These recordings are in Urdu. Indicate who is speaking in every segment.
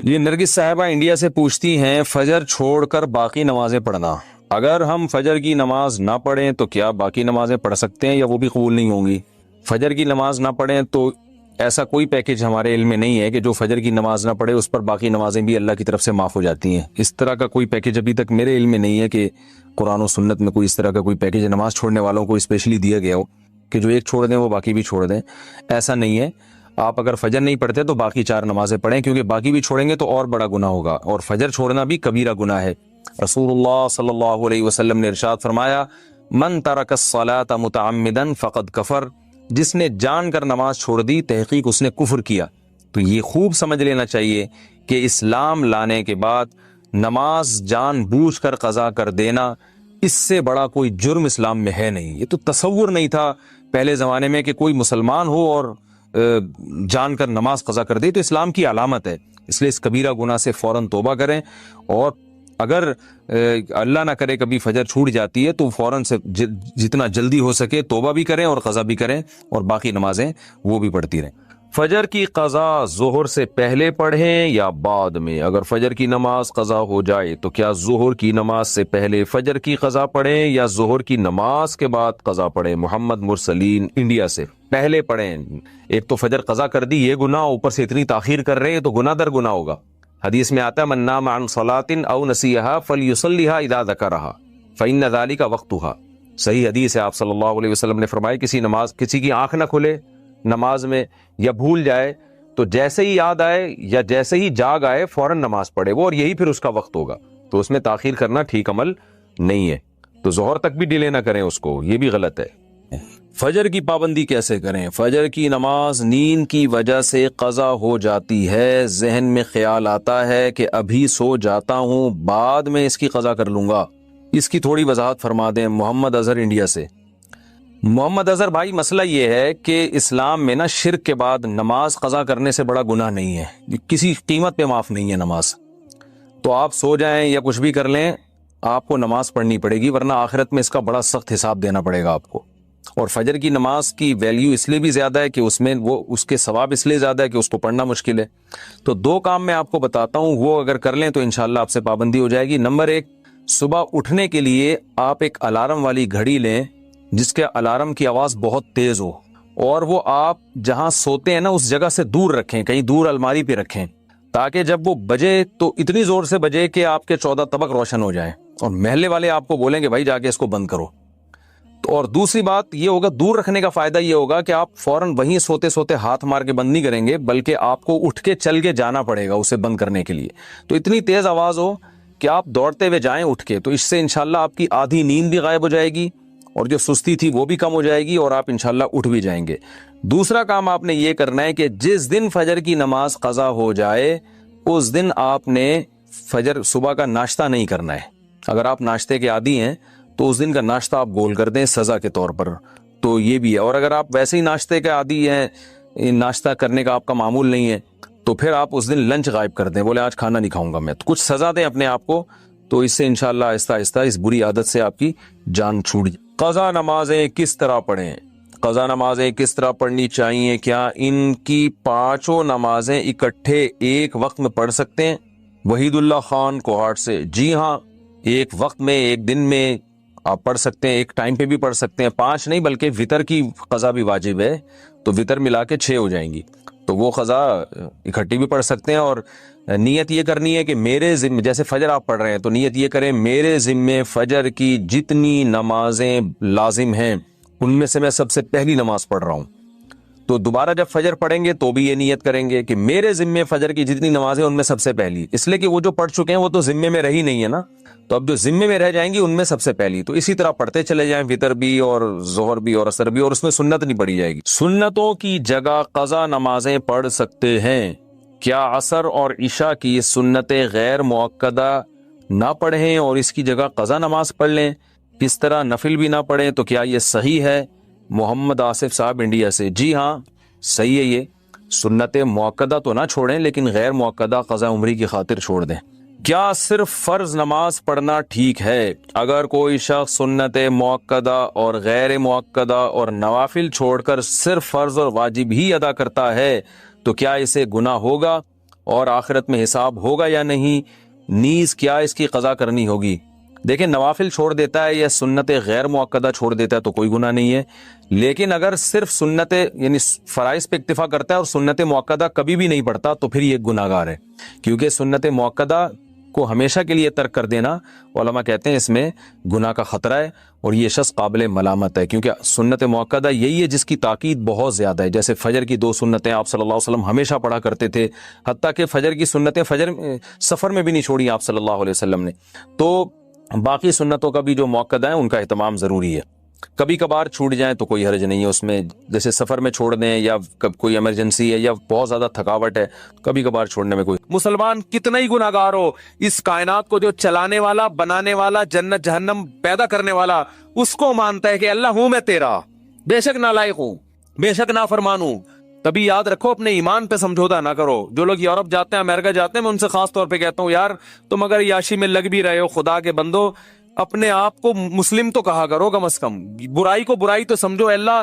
Speaker 1: یہ نرگس صاحبہ انڈیا سے پوچھتی ہیں فجر چھوڑ کر باقی نمازیں پڑھنا، اگر ہم فجر کی نماز نہ پڑھیں تو کیا باقی نمازیں پڑھ سکتے ہیں یا وہ بھی قبول نہیں ہوں گی؟ فجر کی نماز نہ پڑھیں تو ایسا کوئی پیکج ہمارے علم میں نہیں ہے کہ جو فجر کی نماز نہ پڑھے اس پر باقی نمازیں بھی اللہ کی طرف سے معاف ہو جاتی ہیں۔ اس طرح کا کوئی پیکج ابھی تک میرے علم میں نہیں ہے کہ قرآن و سنت میں کوئی اس طرح کا کوئی پیکج نماز چھوڑنے والوں کو اسپیشلی دیا گیا ہو کہ جو ایک چھوڑ دیں وہ باقی بھی چھوڑ دیں، ایسا نہیں ہے۔ آپ اگر فجر نہیں پڑھتے تو باقی 4 نمازیں پڑھیں، کیونکہ باقی بھی چھوڑیں گے تو اور بڑا گناہ ہوگا، اور فجر چھوڑنا بھی کبیرہ گناہ ہے۔ رسول اللہ صلی اللہ علیہ وسلم نے ارشاد فرمایا، من ترک الصلاۃ متعمدا فقد کفر، جس نے جان کر نماز چھوڑ دی تحقیق اس نے کفر کیا۔ تو یہ خوب سمجھ لینا چاہیے کہ اسلام لانے کے بعد نماز جان بوجھ کر قضا کر دینا، اس سے بڑا کوئی جرم اسلام میں ہے نہیں۔ یہ تو تصور نہیں تھا پہلے زمانے میں کہ کوئی مسلمان ہو اور جان کر نماز قضا کر دے، تو اسلام کی علامت ہے۔ اس لیے اس کبیرہ گناہ سے فوراً توبہ کریں، اور اگر اللہ نہ کرے کبھی فجر چھوٹ جاتی ہے تو فوراً سے جتنا جلدی ہو سکے توبہ بھی کریں اور قضا بھی کریں، اور باقی نمازیں وہ بھی پڑھتی رہیں۔ فجر کی قضا ظہر سے پہلے پڑھیں یا بعد میں؟ اگر فجر کی نماز قضا ہو جائے تو کیا ظہر کی نماز سے پہلے فجر کی قضا پڑھیں یا ظہر کی نماز کے بعد قضا پڑھیں؟ محمد مرسلین انڈیا سے۔ پہلے پڑھیں۔ ایک تو فجر قضا کر دی، یہ گناہ، اوپر سے اتنی تاخیر کر رہے ہیں تو گناہ در گناہ ہوگا۔ حدیث میں آتا ہے، من نام عن صلاۃ او نسیها فلیصلیها اذا ذکرها فإن ذلك وقتها۔ صحیح حدیث ہے، آپ صلی اللہ علیہ وسلم نے فرمایا کسی کی آنکھ نہ کھلے نماز میں یا بھول جائے تو جیسے ہی یاد آئے یا جیسے ہی جاگ آئے فوراً نماز پڑھے وہ، اور یہی پھر اس کا وقت ہوگا۔ تو اس میں تاخیر کرنا ٹھیک عمل نہیں ہے، تو ظہر تک بھی ڈیلے نہ کریں اس کو، یہ بھی غلط ہے۔ فجر کی پابندی کیسے کریں؟ فجر کی نماز نیند کی وجہ سے قضا ہو جاتی ہے، ذہن میں خیال آتا ہے کہ ابھی سو جاتا ہوں بعد میں اس کی قضا کر لوں گا، اس کی تھوڑی وضاحت فرما دیں۔ محمد اظہر انڈیا سے۔ محمد اظہر بھائی، مسئلہ یہ ہے کہ اسلام میں نا شرک کے بعد نماز قضا کرنے سے بڑا گناہ نہیں ہے، کسی قیمت پہ معاف نہیں ہے نماز۔ تو آپ سو جائیں یا کچھ بھی کر لیں، آپ کو نماز پڑھنی پڑے گی، ورنہ آخرت میں اس کا بڑا سخت حساب دینا پڑے گا آپ کو۔ اور فجر کی نماز کی ویلیو اس لیے بھی زیادہ ہے کہ اس میں وہ اس کے ثواب اس لیے زیادہ ہے کہ اس کو پڑھنا مشکل ہے۔ تو 2 کام میں آپ کو بتاتا ہوں، وہ اگر کر لیں تو انشاءاللہ آپ سے پابندی ہو جائے گی۔ نمبر 1، صبح اٹھنے کے لیے آپ ایک الارم والی گھڑی لیں جس کے الارم کی آواز بہت تیز ہو، اور وہ آپ جہاں سوتے ہیں نا اس جگہ سے دور رکھیں، کہیں دور الماری پہ رکھیں، تاکہ جب وہ بجے تو اتنی زور سے بجے کہ آپ کے 14 طبق روشن ہو جائیں، اور محلے والے آپ کو بولیں کہ بھائی جا کے اس کو بند کرو۔ اور دوسری بات یہ ہوگا، دور رکھنے کا فائدہ یہ ہوگا کہ آپ فوراً وہیں سوتے سوتے ہاتھ مار کے بند نہیں کریں گے، بلکہ آپ کو اٹھ کے چل کے جانا پڑے گا اسے بند کرنے کے لیے۔ تو اتنی تیز آواز ہو کہ آپ دوڑتے ہوئے جائیں اٹھ کے، تو اس سے انشاءاللہ آپ کی آدھی نیند بھی غائب ہو جائے گی، اور جو سستی تھی وہ بھی کم ہو جائے گی، اور آپ انشاءاللہ اٹھ بھی جائیں گے۔ دوسرا کام آپ نے یہ کرنا ہے کہ جس دن فجر کی نماز قضا ہو جائے اس دن آپ نے فجر صبح کا ناشتہ نہیں کرنا ہے۔ اگر آپ ناشتے کے عادی ہیں تو اس دن کا ناشتہ آپ گول کر دیں سزا کے طور پر، تو یہ بھی ہے۔ اور اگر آپ ویسے ہی ناشتے کے عادی ہیں، ناشتہ کرنے کا آپ کا معمول نہیں ہے، تو پھر آپ اس دن لنچ غائب کر دیں، بولے آج کھانا نہیں کھاؤں گا میں، تو کچھ سزا دیں اپنے آپ کو، تو اس سے انشاءاللہ آہستہ آہستہ اس بری عادت سے آپ کی جان چھوٹ جائے۔ قضا نمازیں کس طرح پڑھیں؟ قضا نمازیں کس طرح پڑھنی چاہیے؟ کیا ان کی 5 نمازیں اکٹھے ایک وقت میں پڑھ سکتے ہیں؟ وحید اللہ خان کوہاٹ سے۔ جی ہاں، ایک وقت میں، ایک دن میں آپ پڑھ سکتے ہیں، ایک ٹائم پہ بھی پڑھ سکتے ہیں۔ 5 نہیں بلکہ وتر کی قضا بھی واجب ہے، تو وتر ملا کے 6 ہو جائیں گی، تو وہ قضا اکٹھی بھی پڑھ سکتے ہیں۔ اور نیت یہ کرنی ہے کہ میرے ذمے، جیسے فجر آپ پڑھ رہے ہیں تو نیت یہ کریں میرے ذمے فجر کی جتنی نمازیں لازم ہیں ان میں سے میں سب سے پہلی نماز پڑھ رہا ہوں۔ تو دوبارہ جب فجر پڑھیں گے تو بھی یہ نیت کریں گے کہ میرے ذمے فجر کی جتنی نمازیں ان میں سب سے پہلی، اس لیے کہ وہ جو پڑھ چکے ہیں وہ تو ذمے میں رہی نہیں ہے نا، تو اب جو ذمے میں رہ جائیں گی ان میں سب سے پہلی۔ تو اسی طرح پڑھتے چلے جائیں، وتر بھی اور ظہر بھی اور عصر بھی، اور اس میں سنت نہیں پڑھی جائے گی۔ سنتوں کی جگہ قضا نمازیں پڑھ سکتے ہیں؟ کیا عصر اور عشاء کی سنتیں غیر مؤکدہ نہ پڑھیں اور اس کی جگہ قضا نماز پڑھ لیں؟ کس طرح نفل بھی نہ پڑھیں تو کیا یہ صحیح ہے؟ محمد آصف صاحب انڈیا سے۔ جی ہاں، صحیح ہے، یہ سنت مؤکدہ تو نہ چھوڑیں لیکن غیر مؤکدہ قضا عمری کی خاطر چھوڑ دیں۔ کیا صرف فرض نماز پڑھنا ٹھیک ہے؟ اگر کوئی شخص سنت مؤکدہ اور غیر مؤکدہ اور نوافل چھوڑ کر صرف فرض اور واجب ہی ادا کرتا ہے تو کیا اسے گناہ ہوگا؟ اور آخرت میں حساب ہوگا یا نہیں، نیز کیا اس کی قضا کرنی ہوگی۔ دیکھیں نوافل چھوڑ دیتا ہے یا سنت غیر مؤکدہ چھوڑ دیتا ہے تو کوئی گناہ نہیں ہے، لیکن اگر صرف سنت یعنی فرائض پہ اکتفا کرتا ہے اور سنت مؤکدہ کبھی بھی نہیں پڑھتا تو پھر یہ گناہ گار ہے، کیونکہ سنت مؤکدہ کو ہمیشہ کے لیے ترک کر دینا علماء کہتے ہیں اس میں گناہ کا خطرہ ہے اور یہ شخص قابل ملامت ہے، کیونکہ سنت مؤکدہ یہی ہے جس کی تاکید بہت زیادہ ہے۔ جیسے فجر کی 2 سنتیں آپ صلی اللہ علیہ وسلم ہمیشہ پڑھا کرتے تھے، حتیٰ کہ فجر کی سنتیں سفر میں بھی نہیں چھوڑی آپ صلی اللہ علیہ وسلم نے، تو باقی سنتوں کا بھی جو مؤکدہ ہے ان کا اہتمام ضروری ہے۔ کبھی کبھار چھوٹ جائیں تو کوئی حرج نہیں ہے اس میں، جیسے سفر میں چھوڑ دیں یا کوئی ایمرجنسی ہے یا بہت زیادہ تھکاوٹ ہے، کبھی کبھار چھوڑنے میں کوئی۔ مسلمان کتنا ہی گناہ گار ہو، اس کائنات کو جو چلانے والا، بنانے والا، جنت جہنم پیدا کرنے والا، اس کو مانتا ہے کہ اللہ ہوں میں تیرا، بے شک نالائق ہوں، بے شک نافرمان ہوں۔ تبھی یاد رکھو اپنے ایمان پہ سمجھوتا نہ کرو۔ جو لوگ یورپ جاتے ہیں، امریکہ جاتے ہیں، میں ان سے خاص طور پہ کہتا ہوں یار تم اگر یاشی میں لگ بھی رہے ہو، خدا کے بندو اپنے آپ کو مسلم تو کہا کرو کم از کم، برائی کو برائی تو سمجھو، اللہ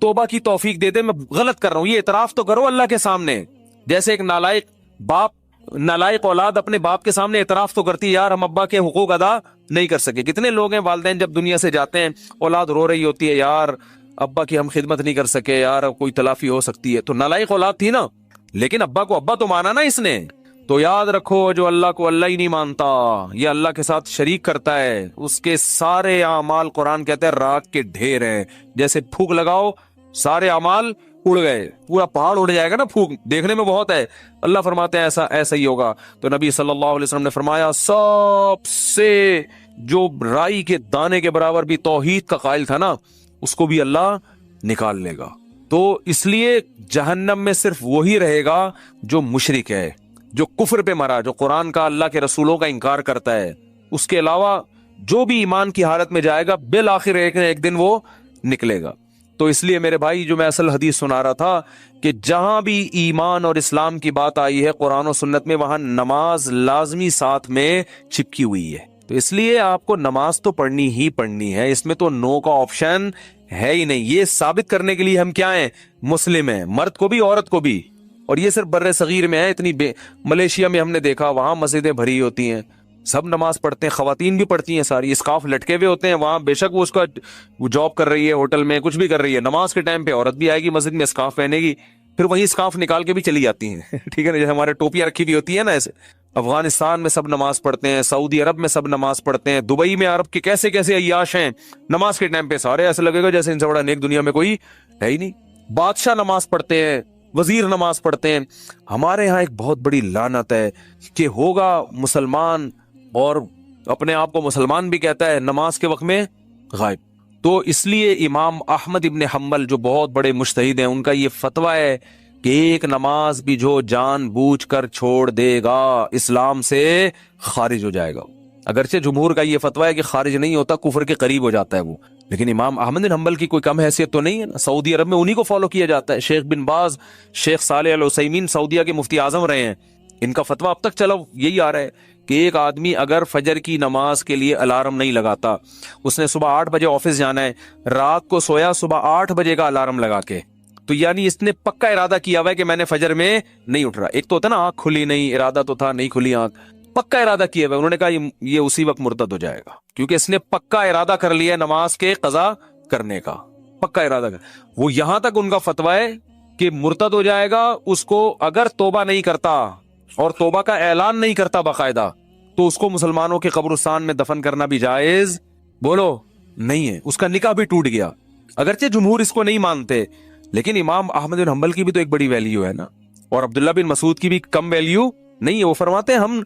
Speaker 1: توبہ کی توفیق دے دے، میں غلط کر رہا ہوں یہ اعتراف تو کرو اللہ کے سامنے۔ جیسے ایک نالائق اولاد اپنے باپ کے سامنے اعتراف تو کرتی ہے یار ہم ابا کے حقوق ادا نہیں کر سکے۔ کتنے لوگ ہیں والدین جب دنیا سے جاتے ہیں اولاد رو رہی ہوتی ہے یار ابا کی ہم خدمت نہیں کر سکے، یار کوئی تلافی ہو سکتی ہے، تو نالائق اولاد تھی نا، لیکن ابا کو ابا تو مانا نا اس نے۔ تو یاد رکھو جو اللہ کو اللہ ہی نہیں مانتا، یہ اللہ کے ساتھ شریک کرتا ہے، اس کے سارے اعمال قرآن کہتے ہیں راک کے ڈھیر ہیں، جیسے پھونک لگاؤ سارے اعمال اڑ گئے، پورا پہاڑ اڑ جائے گا نا، پھونک دیکھنے میں بہت ہے، اللہ فرماتے ہیں ایسا ہی ہوگا۔ تو نبی صلی اللہ علیہ وسلم نے فرمایا سب سے جو رائی کے دانے کے برابر بھی توحید کا قائل تھا نا، اس کو بھی اللہ نکال لے گا۔ تو اس لیے جہنم میں صرف وہی رہے گا جو مشرک ہے، جو کفر پہ مرا، جو قرآن کا اللہ کے رسولوں کا انکار کرتا ہے۔ اس کے علاوہ جو بھی ایمان کی حالت میں جائے گا بالآخر ایک دن وہ نکلے گا۔ تو اس لیے میرے بھائی جو میں اصل حدیث سنا رہا تھا کہ جہاں بھی ایمان اور اسلام کی بات آئی ہے قرآن و سنت میں، وہاں نماز لازمی ساتھ میں چپکی ہوئی ہے۔ تو اس لیے آپ کو نماز تو پڑھنی ہی پڑھنی ہے، اس میں تو نو کا آپشن ہے ہی نہیں۔ یہ ثابت کرنے کے لیے ہم کیا ہیں؟ مسلم ہیں، مرد کو بھی عورت کو بھی۔ اور یہ صرف بر صغیر میں ہے، اتنی ملیشیا میں ہم نے دیکھا وہاں مسجدیں بھری ہوتی ہیں، سب نماز پڑھتے ہیں، خواتین بھی پڑھتی ہیں ساری، اسکارف لٹکے ہوئے ہوتے ہیں وہاں، بے شک وہ اس کا جاب کر رہی ہے، ہوٹل میں کچھ بھی کر رہی ہے، نماز کے ٹائم پہ عورت بھی آئے گی مسجد میں اسکارف پہنے گی، پھر وہیں اسکارف نکال کے بھی چلی جاتی ہیں ٹھیک ہے نا، جیسے ہمارے ٹوپیاں رکھی ہوئی ہوتی ہے نا ایسے۔ افغانستان میں سب نماز پڑھتے ہیں، سعودی عرب میں سب نماز پڑھتے ہیں، دبئی میں عرب کے کیسے کیسے عیاش ہیں، نماز کے ٹائم پہ سارے ایسے لگے گا جیسے ان سے بڑا نیک دنیا میں کوئی ہے ہی نہیں۔ بادشاہ نماز پڑھتے ہیں، وزیر نماز پڑھتے ہیں۔ ہمارے ہاں ایک بہت بڑی لعنت ہے کہ ہوگا مسلمان اور اپنے آپ کو مسلمان بھی کہتا ہے، نماز کے وقت میں غائب۔ تو اس لیے امام احمد ابن حنبل جو بہت بڑے مجتہد ہیں، ان کا یہ فتویٰ ہے کہ ایک نماز بھی جو جان بوجھ کر چھوڑ دے گا اسلام سے خارج ہو جائے گا۔ اگرچہ جمہور کا یہ فتویٰ ہے کہ خارج نہیں ہوتا، کفر کے قریب ہو جاتا ہے وہ، لیکن امام احمد بن حنبل کی کوئی کم حیثیت تو نہیں ہے نا۔ سعودی عرب میں انہی کو فالو کیا جاتا ہے، شیخ بن باز، شیخ صالح العثیمین سعودیہ کے مفتی اعظم رہے ہیں، ان کا فتویٰ اب تک چلا یہی آ رہا ہے کہ ایک آدمی اگر فجر کی نماز کے لیے الارم نہیں لگاتا، اس نے صبح 8 بجے آفس جانا ہے، رات کو سویا صبح 8 بجے کا الارم لگا کے، تو یعنی اس نے پکا ارادہ کیا ہوا ہے کہ میں نے فجر میں نہیں اٹھ رہا۔ ایک تو ہوتا نا آنکھ کھلی نہیں، ارادہ تو تھا نہیں کھلی آنکھ، پکا ارادہ کیا ہوا ہے، انہوں نے کہا یہ اسی وقت مرتد ہو جائے گا، کیونکہ اس نے پکا ارادہ کر لیا نماز کے قضا کرنے کا، پکا ارادہ کر۔ وہ یہاں تک ان کا فتویٰ ہے کہ مرتد ہو جائے گا، اس کو اگر توبہ نہیں کرتا اور توبہ کا اعلان نہیں کرتا باقاعدہ، تو اس کو مسلمانوں کے قبرستان میں دفن کرنا بھی جائز بولو نہیں ہے، اس کا نکاح بھی ٹوٹ گیا۔ اگرچہ جمہور اس کو نہیں مانتے، لیکن امام احمد بن حنبل کی بھی تو ایک بڑی ویلیو ہے نا، اور عبداللہ بن مسعود کی بھی کم ویلیو نہیں ہے۔ وہ فرماتے ہیں ہم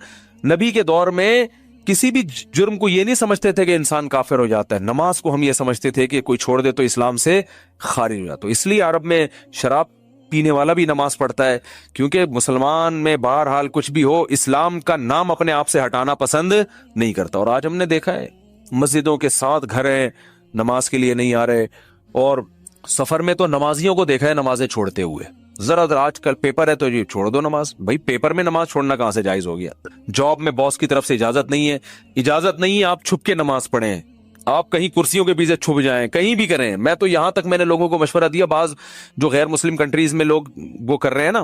Speaker 1: نبی کے دور میں کسی بھی جرم کو یہ نہیں سمجھتے تھے کہ انسان کافر ہو جاتا ہے، نماز کو ہم یہ سمجھتے تھے کہ کوئی چھوڑ دے تو اسلام سے خارج ہو جاتا ہے۔ اس لیے عرب میں شراب پینے والا بھی نماز پڑھتا ہے، کیونکہ مسلمان میں بہرحال کچھ بھی ہو اسلام کا نام اپنے آپ سے ہٹانا پسند نہیں کرتا۔ اور آج ہم نے دیکھا ہے مسجدوں کے ساتھ گھر ہیں، نماز کے لیے نہیں آ رہے، اور سفر میں تو نمازیوں کو دیکھا ہے نمازیں چھوڑتے ہوئے۔ ذرا آج کل پیپر ہے تو جی چھوڑ دو نماز، بھائی پیپر میں نماز چھوڑنا کہاں سے جائز ہو گیا؟ جاب میں باس کی طرف سے اجازت نہیں ہے آپ چھپ کے نماز پڑھیں، آپ کہیں کرسیوں کے پیچھے چھپ جائیں، کہیں بھی کریں۔ میں تو یہاں تک میں نے لوگوں کو مشورہ دیا، بعض جو غیر مسلم کنٹریز میں لوگ وہ کر رہے ہیں نا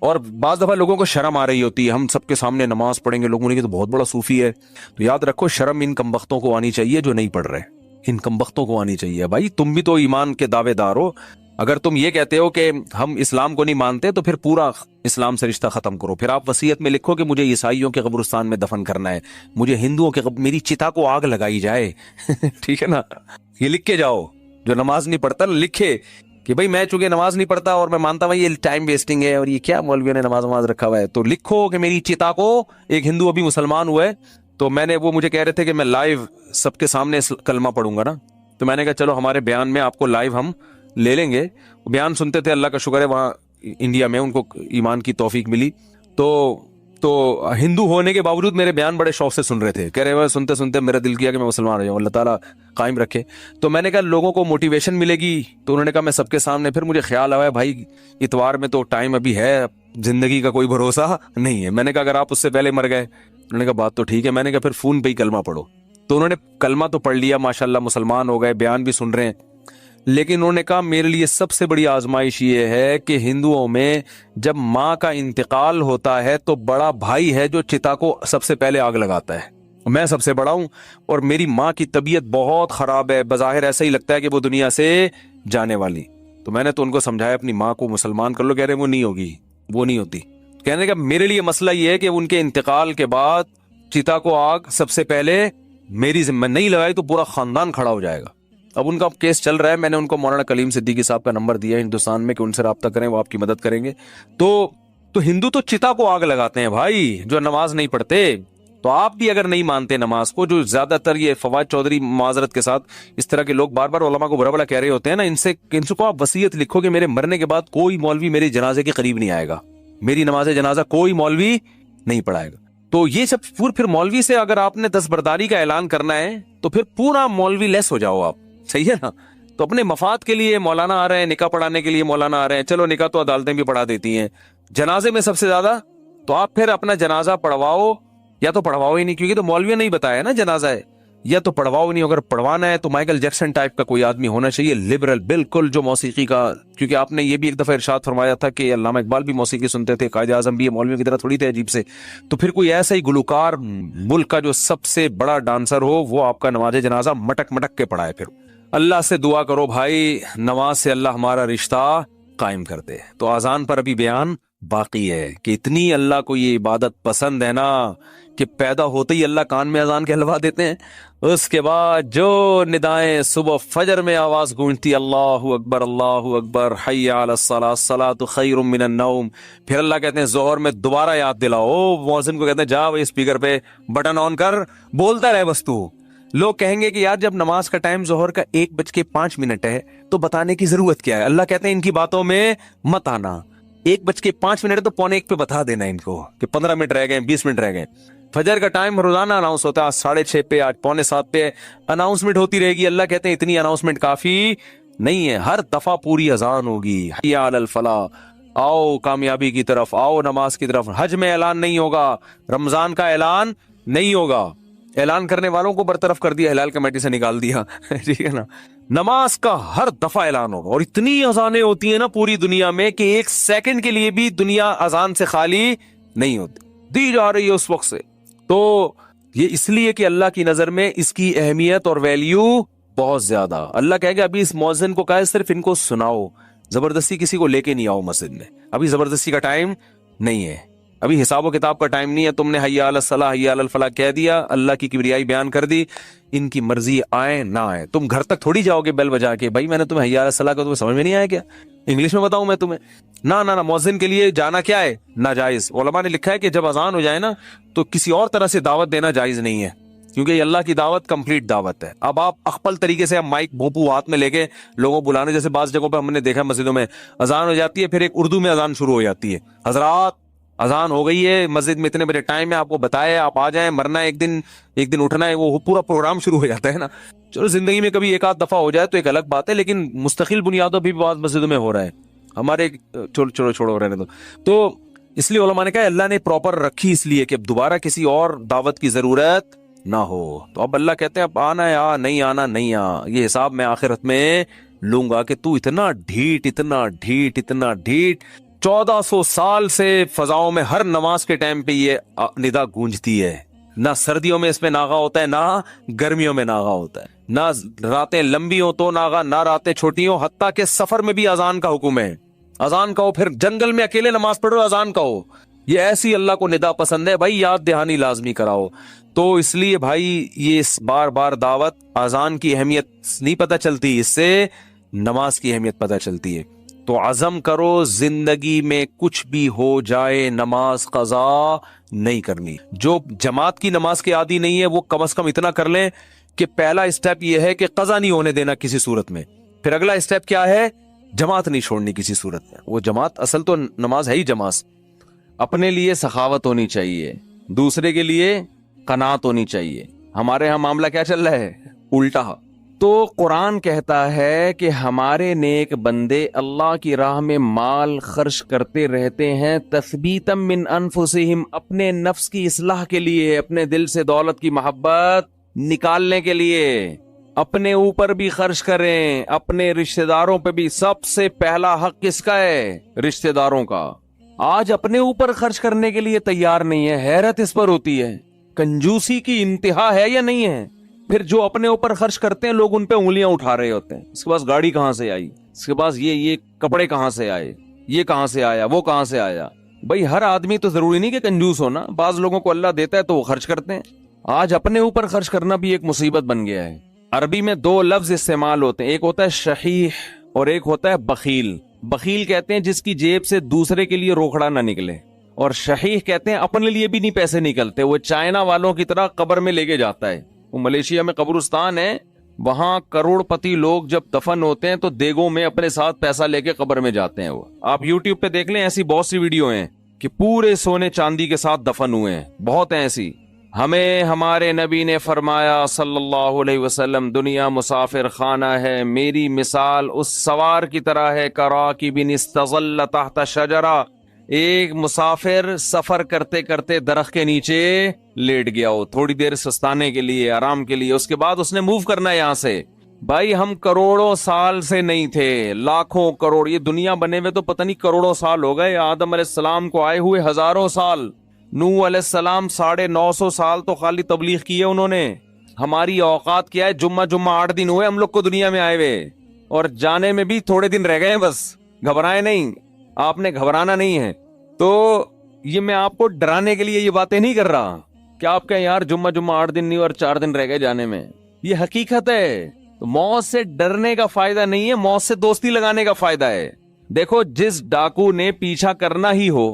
Speaker 1: اور بعض دفعہ لوگوں کو شرم آ رہی ہوتی ہے، ہم سب کے سامنے نماز پڑھیں گے، لوگوں نے کہ تو بہت بڑا صوفی ہے. تو یاد رکھو شرم ان کم بختوں کو آنی چاہیے جو نہیں پڑھ رہے، ان کم بختوں کو آنی چاہیے. بھائی تم بھی تو ایمان کے دعوے دار ہو، اگر تم یہ کہتے ہو کہ ہم اسلام کو نہیں مانتے تو پھر پورا اسلام سے رشتہ ختم کرو. پھر آپ وصیت میں لکھو کہ مجھے عیسائیوں کے قبرستان میں دفن کرنا ہے، مجھے ہندوؤں کے میری چتا کو آگ لگائی جائے. ٹھیک ہے نا، یہ لکھ کے جاؤ. جو نماز نہیں پڑھتا لکھے کہ بھائی میں چونکہ نماز نہیں پڑھتا اور میں مانتا ہوں یہ ٹائم ویسٹنگ ہے اور یہ کیا مولویوں نے نماز رکھا ہوا ہے، تو لکھو کہ میری چتا کو، ایک ہندو ابھی مسلمان ہوا ہے تو وہ مجھے کہہ رہے تھے کہ میں لائیو سب کے سامنے کلمہ پڑھوں گا نا، تو میں نے کہا چلو ہمارے بیان میں آپ کو لائیو ہم لے لیں گے. بیان سنتے تھے، اللہ کا شکر ہے وہاں انڈیا میں ان کو ایمان کی توفیق ملی، تو ہندو ہونے کے باوجود میرے بیان بڑے شوق سے سن رہے تھے، کہہ رہے وہ سنتے سنتے میرا دل کیا کہ میں مسلمان ہو جاؤں، اللہ تعالیٰ قائم رکھے. تو میں نے کہا لوگوں کو موٹیویشن ملے گی، تو انہوں نے کہا میں سب کے سامنے. پھر مجھے خیال آیا بھائی اتوار میں تو ٹائم ابھی ہے، زندگی کا کوئی بھروسہ نہیں ہے. میں نے کہا اگر آپ اس سے پہلے مر گئے، انہوں نے کہا بات تو ٹھیک ہے. میں نے کہا پھر فون پہ ہی کلمہ پڑھو. تو انہوں نے کلمہ تو پڑھ لیا ماشاءاللہ، مسلمان ہو گئے، بیان بھی سن رہے ہیں. لیکن انہوں نے کہا میرے لیے سب سے بڑی آزمائش یہ ہے کہ ہندوؤں میں جب ماں کا انتقال ہوتا ہے تو بڑا بھائی ہے جو چتا کو سب سے پہلے آگ لگاتا ہے. میں سب سے بڑا ہوں اور میری ماں کی طبیعت بہت خراب ہے، بظاہر ایسا ہی لگتا ہے کہ وہ دنیا سے جانے والی. تو میں نے تو ان کو سمجھایا اپنی ماں کو مسلمان کر لو. کہہ رہے وہ نہیں ہوگی، وہ نہیں ہوتی. کہنے کا میرے لیے مسئلہ یہ ہے کہ ان کے انتقال کے بعد چتا کو آگ سب سے پہلے میری ذمہ نہیں لگائی تو پورا خاندان کھڑا ہو جائے گا. اب ان کا کیس چل رہا ہے، میں نے ان کو مولانا کلیم صدیقی صاحب کا نمبر دیا ہندوستان میں کہ ان سے رابطہ کریں، وہ آپ کی مدد کریں گے. تو ہندو تو چتا کو آگ لگاتے ہیں بھائی، جو نماز نہیں پڑھتے. تو آپ بھی اگر نہیں مانتے نماز کو، جو زیادہ تر یہ فواد چودھری معذرت کے ساتھ اس طرح کے لوگ بار بار علماء کو برا بڑا کہہ رہے ہوتے ہیں نا، ان سے کو آپ وصیت لکھو کہ میرے مرنے کے بعد کوئی مولوی میرے جنازے کے قریب نہیں آئے گا، میری نماز جنازہ کوئی مولوی نہیں پڑھائے گا. تو یہ سب پھر مولوی سے اگر آپ نے دستبرداری کا اعلان کرنا ہے تو پھر پورا مولوی لیس ہو جاؤ آپ. صحیح ہے نا. تو اپنے مفاد کے لیے مولانا آ رہے ہیں، نکاح پڑھانے کے لیے مولانا آ رہے ہیں، چلو نکاح تو عدالتیں بھی پڑھا دیتی ہیں، جنازے میں سب سے زیادہ تو آپ پھر اپنا جنازہ پڑھواؤ یا تو پڑھواؤ ہی نہیں، کیونکہ تو مولوی نہیں بتایا نا جنازہ ہے، یا تو پڑھواؤ نہیں. اگر پڑھوانا ہے تو مائیکل جیکسن ٹائپ کا کوئی آدمی ہونا چاہیے، لبرل بالکل، جو موسیقی کا، کیونکہ آپ نے یہ بھی ایک دفعہ ارشاد فرمایا تھا کہ علامہ اقبال بھی موسیقی سنتے تھے، قائد اعظم بھی، مولویوں کی طرح تھوڑی تھے عجیب سے. تو پھر کوئی ایسا ہی گلوکار ملک کا جو سب سے بڑا ڈانسر ہو، وہ آپ کا نماز جنازہ مٹک مٹک کے پڑھائے. پھر اللہ سے دعا کرو بھائی نماز سے اللہ ہمارا رشتہ قائم کر دے. تو اذان پر ابھی بیان باقی ہے کہ اتنی اللہ کو یہ عبادت پسند ہے نا کہ پیدا ہوتے ہی اللہ کان میں اذان کہلوا دیتے ہیں. اس کے بعد جو ندائیں صبح فجر میں آواز گونجتی اللہ اکبر حی علی الصلاۃ الصلاۃ خیر من النوم، پھر اللہ کہتے ہیں ظہر میں دوبارہ یاد دلاؤ، مؤذن کو کہتے ہیں جا وہ اسپیکر پہ بٹن آن کر بولتا رہے بس تو. لوگ کہیں گے کہ یار جب نماز کا ٹائم ظہر کا 1:05 ہے تو بتانے کی ضرورت کیا ہے. اللہ کہتے ہیں ان کی باتوں میں مت آنا. 1:05 ہے تو 1:45 پہ بتا دینا ان کو کہ 15 منٹ رہ گئے، 20 منٹ رہ گئے. فجر کا ٹائم روزانہ اناؤنس ہوتا ہے، 6:30 پہ، آج 6:45 پہ اناؤنسمنٹ ہوتی رہے گی. اللہ کہتے ہیں اتنی اناؤنسمنٹ کافی نہیں ہے، ہر دفعہ پوری اذان ہوگی، حی علی الفلاح، آؤ کامیابی کی طرف، آؤ نماز کی طرف. حج میں اعلان نہیں ہوگا، رمضان کا اعلان نہیں ہوگا، اعلان کرنے والوں کو برطرف کر دیا، ہلال کمیٹی سے نکال دیا. ٹھیک ہے نا. نماز کا ہر دفعہ اعلان ہوگا، اور اتنی اذانیں ہوتی ہیں نا پوری دنیا میں کہ ایک سیکنڈ کے لیے بھی دنیا اذان سے خالی نہیں ہوتی، دی جا رہی ہے اس وقت سے. تو یہ اس لیے کہ اللہ کی نظر میں اس کی اہمیت اور ویلیو بہت زیادہ. اللہ کہے گا ابھی اس مؤذن کو کہا صرف ان کو سناؤ، زبردستی کسی کو لے کے نہیں آؤ مسجد میں، ابھی زبردستی کا ٹائم نہیں ہے، ابھی حساب و کتاب کا ٹائم نہیں ہے. تم نے حی علی الصلاح حی علی الفلاح کہہ دیا، اللہ کی کبریائی بیان کر دی، ان کی مرضی آئے نہ آئے. تم گھر تک تھوڑی جاؤ گے بیل بجا کے، بھائی میں نے تمہیں حی علی الصلاح کا تمہیں سمجھ میں نہیں آیا کیا، انگلش میں بتاؤں میں تمہیں؟ نہ مؤذن کے لیے جانا کیا ہے، ناجائز. علماء نے لکھا ہے کہ جب اذان ہو جائے نا تو کسی اور طرح سے دعوت دینا جائز نہیں ہے، کیونکہ یہ اللہ کی دعوت کمپلیٹ دعوت ہے. اب آپ اخپل طریقے سے مائک بھوپو ہاتھ میں لے کے لوگوں بلانے، جیسے بعض جگہوں پہ ہم نے دیکھا مسجدوں میں اذان ہو جاتی ہے، پھر ایک اردو میں اذان شروع ہو جاتی ہے، حضرات اذان ہو گئی ہے، مسجد میں اتنے بجے ٹائم ہے، آپ کو بتایا آپ آ جائیں، مرنا ہے ایک دن اٹھنا ہے، وہ پورا پروگرام شروع ہو جاتا ہے نا. چلو زندگی میں کبھی ایک آدھ دفعہ ہو جائے تو ایک الگ بات ہے، لیکن مستقل بنیادوں بھی بعض مسجدوں میں ہو رہا ہے ہمارے. چھوڑو رہنے تو اس لیے علماء نے کہا اللہ نے پراپر رکھی اس لیے کہ اب دوبارہ کسی اور دعوت کی ضرورت نہ ہو. تو اب اللہ کہتے ہیں اب آنا ہے آ، نہیں آنا نہیں آ، یہ حساب میں آخرت میں لوں گا کہ تو اتنا ڈھیٹ 1400 سال سے فضاؤں میں ہر نماز کے ٹائم پہ یہ ندا گونجتی ہے. نہ سردیوں میں اس میں ناغا ہوتا ہے، نہ گرمیوں میں ناغا ہوتا ہے، نہ راتیں لمبی ہوں تو ناغا، نہ راتیں چھوٹی ہوں. حتیٰ کہ سفر میں بھی اذان کا حکم ہے. اذان کہو، پھر جنگل میں اکیلے نماز پڑھو اذان کہو. یہ ایسی اللہ کو ندا پسند ہے بھائی، یاد دہانی لازمی کراؤ. تو اس لیے بھائی یہ بار بار دعوت، اذان کی اہمیت نہیں پتہ چلتی، اس سے نماز کی اہمیت پتہ چلتی ہے. تو عزم کرو زندگی میں کچھ بھی ہو جائے نماز قضا نہیں کرنی. جو جماعت کی نماز کے عادی نہیں ہے وہ کم از کم اتنا کر لیں کہ پہلا اسٹیپ یہ ہے کہ قضا نہیں ہونے دینا کسی صورت میں. پھر اگلا اسٹیپ کیا ہے؟ جماعت نہیں چھوڑنی کسی صورت میں. وہ جماعت اصل تو نماز ہے ہی جماعت. اپنے لیے سخاوت ہونی چاہیے، دوسرے کے لیے قناعت ہونی چاہیے. ہمارے ہاں معاملہ کیا چل رہا ہے؟ الٹا. تو قرآن کہتا ہے کہ ہمارے نیک بندے اللہ کی راہ میں مال خرچ کرتے رہتے ہیں، تثبیتا من انفسہم، اپنے نفس کی اصلاح کے لیے، اپنے دل سے دولت کی محبت نکالنے کے لیے. اپنے اوپر بھی خرچ کریں، اپنے رشتہ داروں پہ بھی. سب سے پہلا حق کس کا ہے؟ رشتہ داروں کا. آج اپنے اوپر خرچ کرنے کے لیے تیار نہیں ہے. حیرت اس پر ہوتی ہے. کنجوسی کی انتہا ہے یا نہیں ہے؟ پھر جو اپنے اوپر خرچ کرتے ہیں لوگ ان پہ انگلیاں اٹھا رہے ہوتے ہیں. اس کے پاس گاڑی کہاں سے آئی، اس کے پاس یہ کپڑے کہاں سے آئے، یہ کہاں سے آیا، وہ کہاں سے آیا. بھائی ہر آدمی تو ضروری نہیں کہ کنجوس ہونا. بعض لوگوں کو اللہ دیتا ہے تو وہ خرچ کرتے ہیں. آج اپنے اوپر خرچ کرنا بھی ایک مصیبت بن گیا ہے. عربی میں 2 لفظ استعمال ہوتے ہیں، ایک ہوتا ہے شحیح اور ایک ہوتا ہے بخیل. بخیل کہتے ہیں جس کی جیب سے دوسرے کے لیے روکڑا نہ نکلے، اور شحیح کہتے ہیں اپنے لیے بھی نہیں پیسے نکلتے. وہ چائنا والوں کی طرح قبر میں لے کے جاتا ہے. وہ ملیشیا میں قبرستان ہے، وہاں کروڑ پتی لوگ جب دفن ہوتے ہیں تو دیگوں میں اپنے ساتھ پیسہ لے کے قبر میں جاتے ہیں. وہ آپ یوٹیوب پہ دیکھ لیں، ایسی بہت سی ویڈیو ہیں کہ پورے سونے چاندی کے ساتھ دفن ہوئے ہیں. بہت ہیں ایسی. ہمیں ہمارے نبی نے فرمایا صلی اللہ علیہ وسلم، دنیا مسافر خانہ ہے، میری مثال اس سوار کی طرح ہے کراکب استظل تحت شجرہ. ایک مسافر سفر کرتے کرتے درخت کے نیچے لیٹ گیا ہو تھوڑی دیر سستانے کے لیے، آرام کے لیے، اس کے بعد اس نے موو کرنا ہے یہاں سے. بھائی ہم کروڑوں سال سے نہیں تھے، لاکھوں کروڑ، یہ دنیا بنے ہوئے تو پتہ نہیں کروڑوں سال ہو گئے. آدم علیہ السلام کو آئے ہوئے ہزاروں سال. نوح علیہ السلام 950 سال تو خالی تبلیغ کی ہے انہوں نے. ہماری اوقات کیا ہے؟ جمعہ 8 دن ہوئے ہم لوگ کو دنیا میں آئے ہوئے، اور جانے میں بھی تھوڑے دن رہ گئے. بس گھبرائے نہیں، آپ نے گھبرانا نہیں ہے. تو یہ میں آپ کو ڈرانے کے لیے یہ باتیں نہیں کر رہا کہ آپ کہیں یار جمعہ 8 دن نہیں اور 4 دن رہ گئے جانے میں. یہ حقیقت ہے. تو موت سے ڈرنے کا فائدہ نہیں ہے، موت سے دوستی لگانے کا فائدہ ہے. دیکھو جس ڈاکو نے پیچھا کرنا ہی ہو،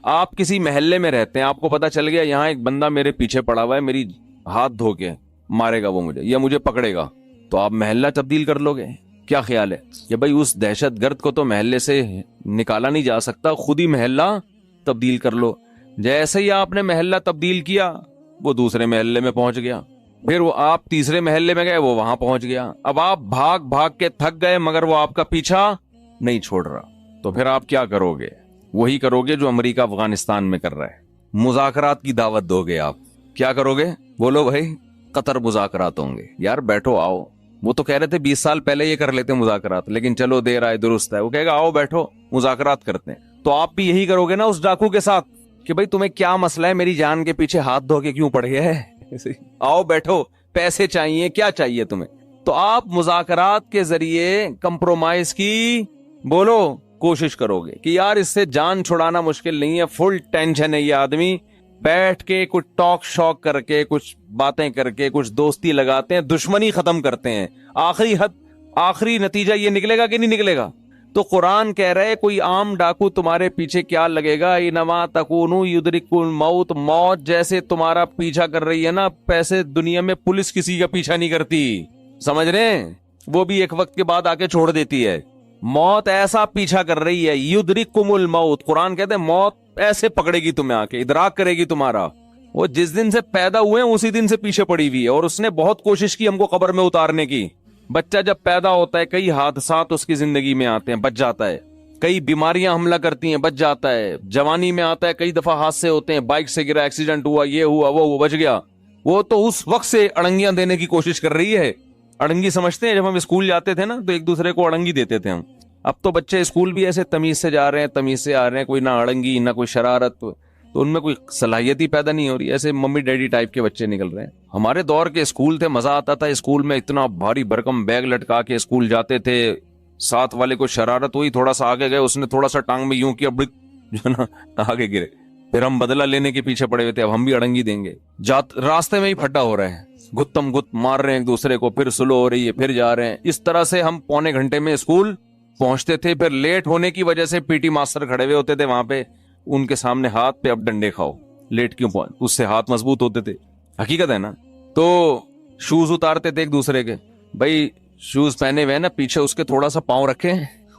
Speaker 1: آپ کسی محلے میں رہتے ہیں، آپ کو پتا چل گیا یہاں ایک بندہ میرے پیچھے پڑا ہوا ہے، میری ہاتھ دھو کے مارے گا وہ مجھے یا مجھے پکڑے گا، تو آپ محلہ تبدیل کر لو گے؟ کیا خیال ہے کہ بھائی اس دہشت گرد کو تو محلے سے نکالا نہیں جا سکتا، خود ہی محلہ تبدیل کر لو. جیسے ہی آپ نے محلہ تبدیل کیا وہ دوسرے محلے میں پہنچ گیا، پھر وہ آپ تیسرے محلے میں گئے وہ وہاں پہنچ گیا. اب آپ بھاگ بھاگ کے تھک گئے مگر وہ آپ کا پیچھا نہیں چھوڑ رہا. تو پھر آپ کیا کرو گے؟ وہی کرو گے جو امریکہ افغانستان میں کر رہا ہے، مذاکرات کی دعوت دو گے. آپ کیا کرو گے؟ بولو بھائی. قطر مذاکرات ہوں گے. یار بیٹھو آؤ. وہ تو کہہ رہے تھے 20 سال پہلے یہ کر لیتے مذاکرات، لیکن چلو دیر آئے درست ہے. وہ کہے گا آؤ بیٹھو مذاکرات کرتے ہیں. تو آپ بھی یہی کرو گے نا اس ڈاکو کے ساتھ کہ بھائی تمہیں کیا مسئلہ ہے، میری جان کے پیچھے ہاتھ دھو کے کیوں پڑ گئے؟ آؤ بیٹھو، پیسے چاہیے، کیا چاہیے تمہیں؟ تو آپ مذاکرات کے ذریعے کمپرومائز کی بولو کوشش کرو گے کہ یار اس سے جان چھڑانا مشکل نہیں ہے، فل ٹینشن ہے یہ آدمی، بیٹھ کے کچھ ٹاک شاک کر کے کچھ باتیں کر کے کچھ دوستی لگاتے ہیں، دشمنی ختم کرتے ہیں. آخری نتیجہ یہ نکلے گا کہ نہیں نکلے گا؟ تو قرآن کہہ رہے کوئی عام ڈاکو تمہارے پیچھے کیا لگے گا، انما تکونوا یدرککم الموت، موت جیسے تمہارا پیچھا کر رہی ہے نا، پیسے دنیا میں پولیس کسی کا پیچھا نہیں کرتی، سمجھ رہے ہیں؟ وہ بھی ایک وقت کے بعد آ کے چھوڑ دیتی ہے. موت ایسا پیچھا کر رہی ہے، یدرککم الموت، قرآن کہتے ہیں موت ایسے پکڑے گی تمہیں، آ کے ادراک کرے گی تمہارا. وہ جس دن سے پیدا ہوئے ہیں اسی دن سے پیچھے پڑی ہوئی ہے، اور اس نے بہت کوشش کی ہم کو قبر میں اتارنے کی. بچہ جب پیدا ہوتا ہے کئی حادثات اس کی زندگی میں آتے ہیں، بچ جاتا ہے. کئی بیماریاں حملہ کرتی ہیں، بچ جاتا ہے. جوانی میں آتا ہے، کئی دفعہ حادثے ہوتے ہیں، بائک سے گرا، ایکسیڈنٹ ہوا، یہ ہوا وہ بچ گیا. وہ تو اس وقت سے اڑنگیاں دینے کی کوشش کر رہی ہے. اڑنگی سمجھتے ہیں؟ جب ہم اسکول جاتے تھے نا تو ایک دوسرے کو اڑنگی دیتے تھے ہم. اب تو بچے اسکول بھی ایسے تمیز سے جا رہے ہیں, تمیز سے آ رہے ہیں, کوئی نہ اڑنگی نہ کوئی شرارت, تو ان میں کوئی صلاحیت ہی پیدا نہیں ہو رہی, ایسے ممی ڈیڈی ٹائپ کے بچے نکل رہے ہیں. ہمارے دور کے اسکول تھے, مزہ آتا تھا اسکول میں, اتنا بھاری بھرکم بیگ لٹکا کے اسکول جاتے تھے, ساتھ والے کو شرارت ہوئی, تھوڑا سا آگے گئے, اس نے تھوڑا سا ٹانگ میں یوں کیا, جو ہے نا آگے گرے, پھر ہم بدلہ لینے کے پیچھے پڑے ہوئے تھے, اب ہم بھی اڑنگی دیں گے. راستے میں ہی پھڈا ہو رہا ہے, گتم گت مار رہے ہیں ایک دوسرے کو, پھر سلو ہو رہی ہے, پھر جا رہے ہیں. اس طرح سے ہم پونے گھنٹے میں اسکول پہنچتے تھے. پھر لیٹ ہونے کی وجہ سے پی ٹی ماسٹر کھڑے ہوئے ہوتے تھے وہاں پہ, ان کے سامنے ہاتھ پہ اب ڈنڈے کھاؤ, لیٹ کیوں پہنچ, اس سے ہاتھ مضبوط ہوتے تھے. حقیقت ہے نا. تو شوز اتارتے تھے ایک دوسرے کے, بھائی شوز پہنے ہوئے نا, پیچھے اس کے تھوڑا سا پاؤں رکھیں,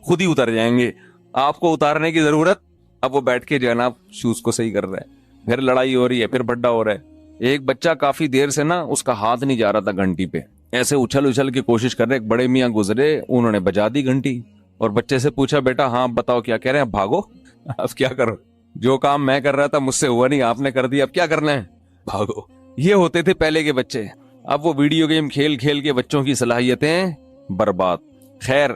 Speaker 1: خود ہی اتر جائیں گے, آپ کو اتارنے کی ضرورت. اب وہ بیٹھ کے جو ہے نا شوز کو صحیح کر رہا ہے, پھر لڑائی ہو رہی ہے, پھر بڈا ہو رہا ہے. ایک بچہ کافی دیر سے نا اس کا ہاتھ نہیں جا رہا تھا گھنٹی پہ, ایسے اچھل اچھل کی کوشش کر رہے, ایک بڑے میاں گزرے, انہوں نے بجا دی گھنٹی, اور بچے سے پوچھا, بیٹا ہاں بتاؤ کیا کہہ رہے ہیں, بھاگو. اب کیا کرو, جو کام میں کر رہا تھا مجھ سے ہوا نہیں, آپ نے کر دیا, اب کیا کرنا ہے, بھاگو. یہ ہوتے تھے پہلے کے بچے. اب وہ ویڈیو گیم کھیل کھیل کے بچوں کی صلاحیتیں برباد. خیر,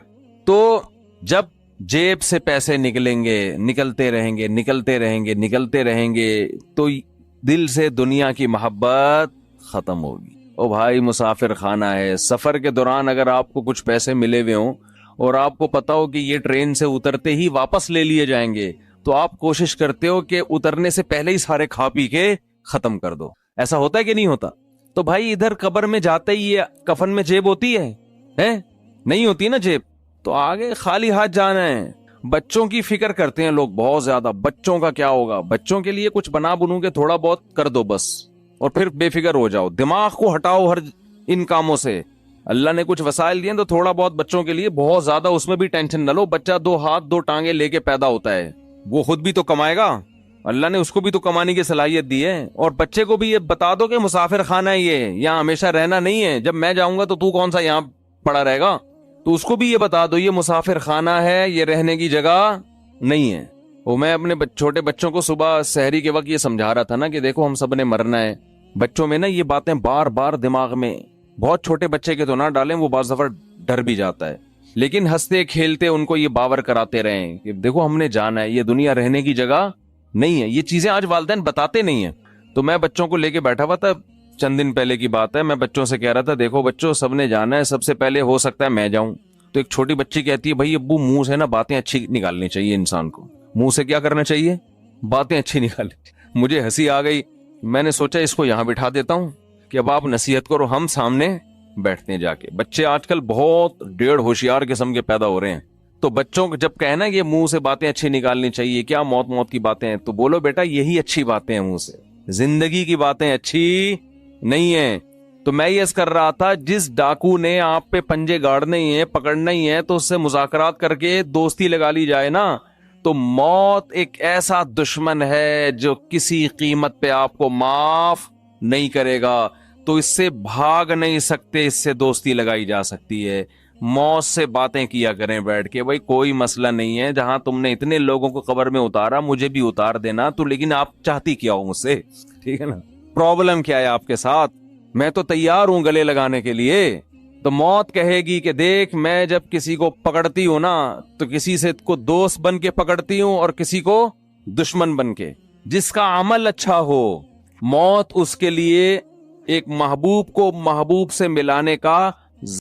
Speaker 1: تو جب جیب سے پیسے نکلیں گے, نکلتے رہیں گے, نکلتے رہیں گے, نکلتے رہیں گے, تو دل سے دنیا کی محبت ختم ہوگی. او بھائی مسافر خانہ ہے, سفر کے دوران اگر آپ کو کچھ پیسے ملے ہوئے ہوں اور آپ کو پتا ہو کہ یہ ٹرین سے اترتے ہی واپس لے لیے جائیں گے, تو آپ کوشش کرتے ہو کہ اترنے سے پہلے ہی سارے کھا پی کے ختم کر دو. ایسا ہوتا ہے کہ نہیں ہوتا؟ تو بھائی ادھر قبر میں جاتے ہی یہ کفن میں جیب ہوتی ہے نہیں ہوتی نا جیب, تو آگے خالی ہاتھ جانا ہے. بچوں کی فکر کرتے ہیں لوگ بہت زیادہ, بچوں کا کیا ہوگا, بچوں کے لیے کچھ بنا بنو کے تھوڑا بہت کر دو بس, اور پھر بے فکر ہو جاؤ, دماغ کو ہٹاؤ ہر ان کاموں سے. اللہ نے کچھ وسائل دیے تو تھوڑا بہت بچوں کے لیے, بہت زیادہ اس میں بھی ٹینشن نہ لو. بچہ 2 ہاتھ 2 ٹانگیں لے کے پیدا ہوتا ہے, وہ خود بھی تو کمائے گا, اللہ نے اس کو بھی تو کمانے کی صلاحیت دی ہے. اور بچے کو بھی یہ بتا دو کہ مسافر خانہ ہے, یہ یہاں ہمیشہ رہنا نہیں ہے, جب میں جاؤں گا تو کون سا یہاں پڑا رہے گا, تو اس کو بھی یہ بتا دو یہ مسافر خانہ ہے, یہ رہنے کی جگہ نہیں ہے. وہ میں اپنے چھوٹے بچوں کو صبح سحری کے وقت یہ سمجھا رہا تھا نا کہ دیکھو ہم سب نے مرنا ہے. بچوں میں نا یہ باتیں بار بار دماغ میں, بہت چھوٹے بچے کے تو نہ ڈالیں, وہ بعض دفعہ ڈر بھی جاتا ہے, لیکن ہنستے کھیلتے ان کو یہ باور کراتے رہیں کہ دیکھو ہم نے جانا ہے, یہ دنیا رہنے کی جگہ نہیں ہے. یہ چیزیں آج والدین بتاتے نہیں ہیں. تو میں بچوں کو لے کے بیٹھا ہوا تھا, چند دن پہلے کی بات ہے, میں بچوں سے کہہ رہا تھا دیکھو بچوں سب نے جانا ہے, سب سے پہلے ہو سکتا ہے میں جاؤں. تو ایک چھوٹی بچی کہتی ہے بھائی ابو منہ سے نا باتیں اچھی نکالنی چاہیے, انسان کو منہ سے کیا کرنا چاہیے, باتیں اچھی نکالنی. مجھے ہنسی آ گئی, میں نے سوچا اس کو یہاں بٹھا دیتا ہوں کہ اب آپ نصیحت کرو, ہم سامنے بیٹھتے ہیں جا کے. بچے آج کل بہت ڈیڑھ ہوشیار قسم کے پیدا ہو رہے ہیں. تو بچوں کو جب کہنا کہ منہ سے باتیں اچھی نکالنی چاہیے, کیا موت کی باتیں ہیں, تو بولو بیٹا یہی اچھی باتیں ہیں منہ سے, زندگی کی باتیں اچھی نہیں ہیں. تو میں یہ کر رہا تھا, جس ڈاکو نے آپ پہ پنجے گاڑنے ہی ہیں, پکڑنا ہی ہے, تو اس سے مذاکرات کر کے دوستی لگا لی جائے نا. تو موت ایک ایسا دشمن ہے جو کسی قیمت پہ آپ کو معاف نہیں کرے گا, تو اس سے بھاگ نہیں سکتے, اس سے دوستی لگائی جا سکتی ہے. موت سے باتیں کیا کریں بیٹھ کے, بھائی کوئی مسئلہ نہیں ہے, جہاں تم نے اتنے لوگوں کو قبر میں اتارا مجھے بھی اتار دینا, تو لیکن آپ چاہتی کیا ہو مجھ سے, ٹھیک ہے نا, پرابلم کیا ہے آپ کے ساتھ, میں تو تیار ہوں گلے لگانے کے لیے. تو موت کہے گی کہ دیکھ میں جب کسی کو پکڑتی ہوں نا, تو کسی سے کو دوست بن کے پکڑتی ہوں اور کسی کو دشمن بن کے. جس کا عمل اچھا ہو, موت اس کے لیے ایک محبوب کو محبوب سے ملانے کا